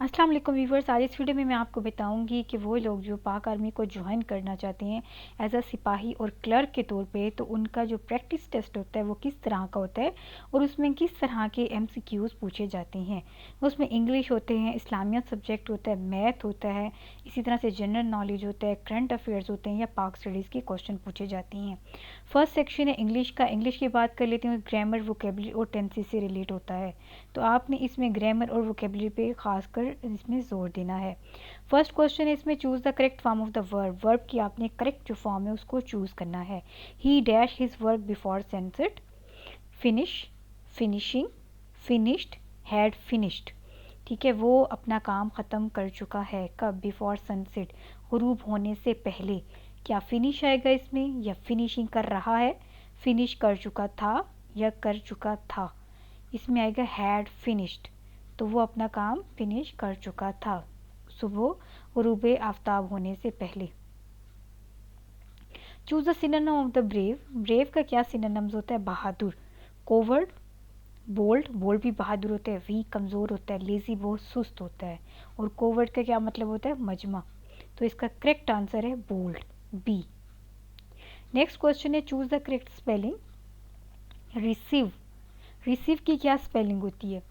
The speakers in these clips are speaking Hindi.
अस्सलाम वालेकुम व्यूवर्स। आज इस वीडियो में मैं आपको बताऊंगी कि वो लोग जो पाक आर्मी को ज्वाइन करना चाहते हैं एज अ सिपाही और क्लर्क के तौर पे, तो उनका जो प्रैक्टिस टेस्ट होता है वो किस तरह का होता है और उसमें किस तरह के एमसीक्यूज़ पूछे जाते हैं। उसमें इंग्लिश होते हैं, इस्लामियत सब्जेक्ट होता है, मैथ होता है, इसी तरह से जनरल नॉलेज होता है, करंट अफेयर्स होते हैं या पाक स्टडीज़ के क्वेश्चन पूछे जाते हैं। फर्स्ट सेक्शन है इंग्लिश का। इंग्लिश की बात कर लेते हैं। ग्रामर, वोकेबलरी और टेंसेस से रिलेट होता है, तो आपने इसमें ग्रामर और वोकेबलरी पे खासकर इसमें जोर देना है। फर्स्ट क्वेश्चन है इसमें, choose the correct form of the verb. Verb की आपने करेक्ट जो फॉर्म है उसको चूज़ करना है। ही dash his work before sunset, finish, finishing, finished, had finished. ठीक है, वो अपना काम ख़त्म कर चुका है। कब? बिफोर सनसेट, गुरूब होने से पहले। क्या फिनिश आएगा इसमें या फिनिशिंग कर रहा है? फिनिश कर चुका था या कर चुका था? इसमें आएगा हैड फिनिश्ड, तो वो अपना काम फिनिश कर चुका था सुबह गुरूब आफ्ताब होने से पहले। Choose the synonym of the brave. Brave का क्या सिनोनिम्स होता है? बहादुर, कोवर्ड, बोल्ड, बोल्ड भी बहादुर होता है, वीक कमज़ोर होता है, लेजी बहुत सुस्त होता है, और कोवर्ड का क्या मतलब होता है? मजमा। तो इसका करेक्ट आंसर है बोल्ड, बी। नेक्स्ट क्वेश्चन है, choose the correct spelling. Receive, receive की क्या स्पेलिंग होती है?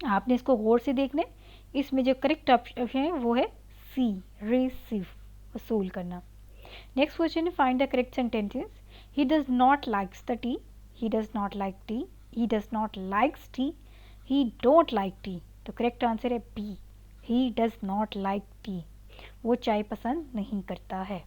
आपने इसको गौर से देखना है। इसमें जो करेक्ट ऑप्शन है वो है सी, रिसीव, वसूल करना। नेक्स्ट क्वेश्चन है, find the correct sentences. He does not likes the tea, he does not like tea, he does not likes tea, he don't like tea. तो करेक्ट आंसर है B, he does not like tea, वो चाय पसंद नहीं करता है।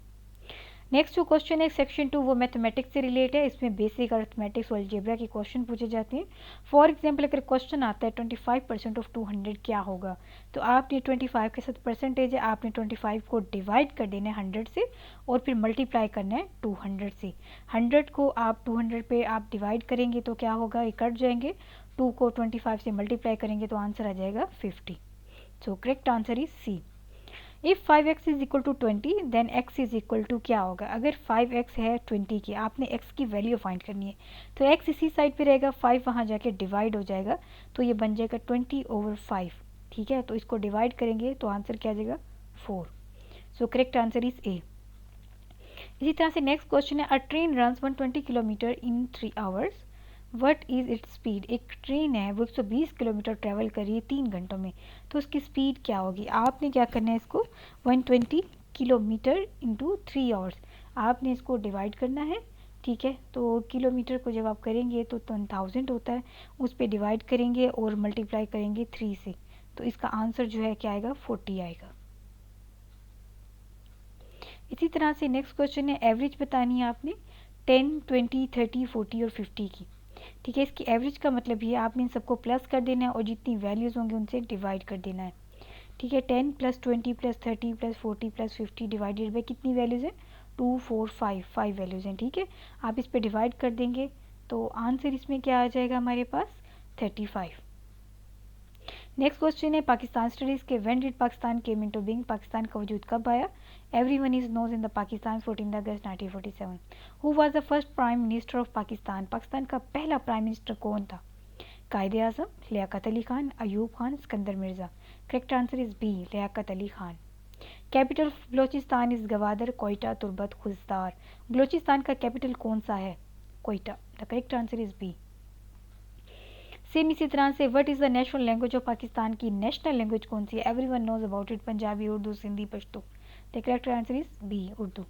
नेक्स्ट जो क्वेश्चन है सेक्शन 2, वो मैथमेटिक्स से रिलेट है। इसमें बेसिक अर्थमेटिक्स और अलजेब्रा के क्वेश्चन पूछे जाते हैं। फॉर एग्जांपल अगर क्वेश्चन आता है 25% ऑफ 200 क्या होगा, तो आपने 25 के साथ परसेंटेज है, आपने 25 को डिवाइड कर देना है 100 से और फिर मल्टीप्लाई करना है 200 से। 100 को आप 200 पे आप डिवाइड करेंगे तो क्या होगा? ये कट जाएंगे। 2 को 25 से मल्टीप्लाई करेंगे तो आंसर आ जाएगा 50। So correct answer is C. If 5x is equal to 20 then x is equal to क्या होगा? अगर 5x है 20 की, आपने x की वैल्यू फाइंड करनी है, तो x इसी साइड पे रहेगा, 5 वहाँ जाके डिवाइड हो जाएगा, तो ये बन जाएगा 20/5। ठीक है, तो इसको डिवाइड करेंगे तो आंसर क्या आ जाएगा? 4। सो करेक्ट आंसर इज ए। इसी तरह से नेक्स्ट क्वेश्चन है, अ train runs 120 kilometre in 3 hours, what is its speed. एक ट्रेन है वो 120 किलोमीटर ट्रैवल कर रही है 3 घंटों में, तो उसकी स्पीड क्या होगी? आपने क्या करना है, इसको 120 किलोमीटर इंटू 3 आवर्स आपने इसको डिवाइड करना है। ठीक है, तो किलोमीटर को जब आप करेंगे तो 1000 होता है, उस पर डिवाइड करेंगे और मल्टीप्लाई करेंगे 3 से, तो इसका आंसर जो है क्या आएगा? 40 आएगा। इसी तरह से नेक्स्ट क्वेश्चन है, एवरेज बतानी है आपने 10, 20, 30, 40 और 50 की। ठीक है, इसकी एवरेज का मतलब ये आपने इन सबको प्लस कर देना है और जितनी वैल्यूज़ होंगी उनसे डिवाइड कर देना है। ठीक है, 10 + 20 + 30 + 40 + 50 डिवाइडेड बाई कितनी वैल्यूज़ है? 2, 4, 5, 5 वैल्यूज़ हैं। ठीक है, आप इस पर डिवाइड कर देंगे तो आंसर इसमें क्या आ जाएगा हमारे पास? 35। नेक्स्ट क्वेश्चन है पाकिस्तान स्टडीज़ के, when did Pakistan came into being. Pakistan का वजूद कब आया? Everyone is knows in the Pakistan 14 अगस्त 1947। Who was the first prime minister of Pakistan. Pakistan का पहला प्राइम मिनिस्टर कौन था? Quaid-e Azam, Liaquat Ali Khan, Ayub Khan, Sikandar Mirza. Correct answer is B, Liaquat Ali Khan. Capital of Balochistan is Gwadar, Quetta, Turbat, Khuzdar. Balochistan का कैपिटल कौन सा है? Quetta. The correct answer is B. Same इसी तरह से, what is the national language of Pakistan की नेशनल लैंग्वेज कौन सी है? Everyone knows about it, Punjabi, Urdu, Sindhi, Pashto. The correct answer is B, Urdu.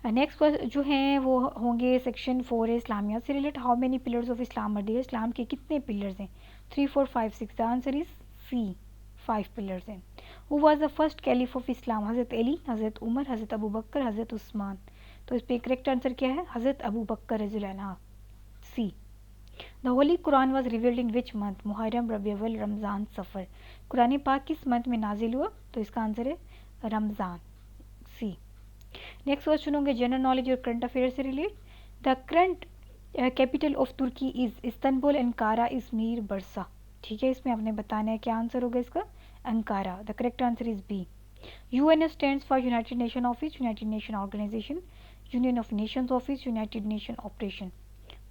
Next जो हैं वो होंगे सेक्शन 4 है इस्लामिया से related. How many pillars of Islam are there. इस्लाम के कितने पिलर्स हैं? 3, 4, 5, 6। The answer is C, 5 pillars हैं। Who was the first caliph of Islam. हज़रत अली, हज़रत उमर, हज़रत अबू बकर, हज़रत उस्मान। तो इस पर करेक्ट आंसर क्या है? हज़रत अबू बकर रज़ियल्लाहु अन्हु, C. The holy Quran was revealed in which month. मुहर्रम, रबी अव्वल, रमज़ान, सफ़र। कुरान पाक किस मंथ में नाजिल हुआ? तो इसका आंसर है रमज़ान, सी। नेक्स्ट क्वेश्चन होंगे जनरल नॉलेज और करंट अफेयर से relate. The current capital of तुर्की is Istanbul, Ankara, Izmir, Bursa. ठीक है, इसमें आपने बताना है क्या आंसर होगा इसका? Ankara. The correct answer is B. UN stands for united nation office, united nation organisation, union of nations office, united nation operation.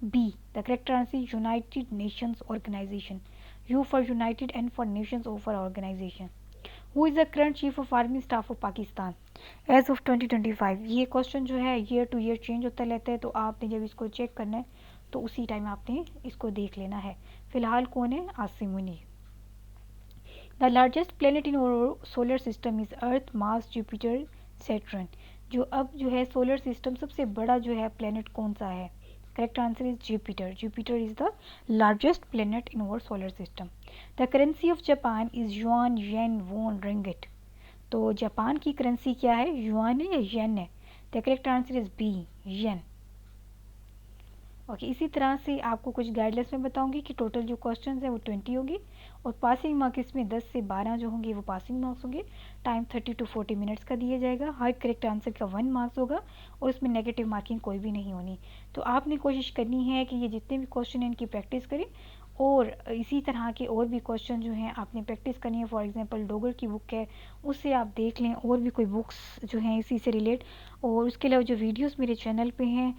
B, the correct answer is united nations organisation. U for united and for nations over organisation. Who is the current chief of army staff of Pakistan as of 2025। ये क्वेश्चन जो है ईयर टू ईयर चेंज होता रहता है, तो आपने जब इसको चेक करना है तो उसी टाइम आपने इसको देख लेना है। फिलहाल कौन है? Asim Munir. The largest planet in solar system is earth, Mars, Jupiter, Saturn. जो अब जो है सोलर सिस्टम सबसे बड़ा जो है प्लेनेट कौन सा है? Correct answer is Jupiter. Jupiter is the largest planet in our solar system. The currency of Japan is yuan, yen, won, ringgit. तो जापान की करेंसी क्या है? युआन है या येन है? The correct answer is B, yen. Okay, इसी तरह से आपको कुछ गाइडलाइंस में बताऊंगी कि टोटल जो क्वेश्चन है वो 20 होगी और पासिंग मार्क इसमें 10 से 12 जो होंगे वो पासिंग मार्क्स होंगे। टाइम 30 to 40 मिनट्स का दिया जाएगा। हर करेक्ट आंसर का 1 मार्क्स होगा और इसमें नेगेटिव मार्किंग कोई भी नहीं होनी। तो आपने कोशिश करनी है कि ये जितने भी क्वेश्चन हैं इनकी प्रैक्टिस करें और इसी तरह के और भी क्वेश्चन जो हैं आपने प्रैक्टिस करनी है। फॉर एग्जांपल डोगर की बुक है, उससे आप देख लें, और भी कोई बुक्स जो हैं इसी से रिलेट। और उसके अलावा जो वीडियोस मेरे चैनल पे हैं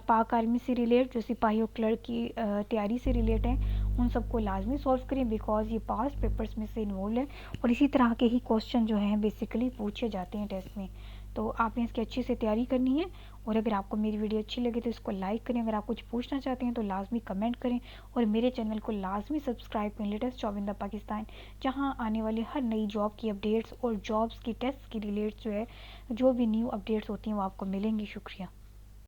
पाक आर्मी से रिलेट, जो सिपाही और क्लर्क की तैयारी से रिलेट हैं, उन सबको लाजमी सॉल्व करें बिकॉज ये पास्ट पेपर्स में से इन्वॉल्व है और इसी तरह के ही क्वेश्चन जो हैं बेसिकली पूछे जाते हैं टेस्ट में। तो आपने इसकी अच्छे से तैयारी करनी है। और अगर आपको मेरी वीडियो अच्छी लगे तो इसको लाइक करें। अगर आप कुछ पूछना चाहते हैं तो लाजमी कमेंट करें और मेरे चैनल को लाजमी सब्सक्राइब करें latest job in the Pakistan, जहां आने वाली हर नई जॉब की अपडेट्स और जॉब्स की टेस्ट की रिलेट जो है जो भी न्यू अपडेट्स होती हैं वो आपको मिलेंगी। शुक्रिया।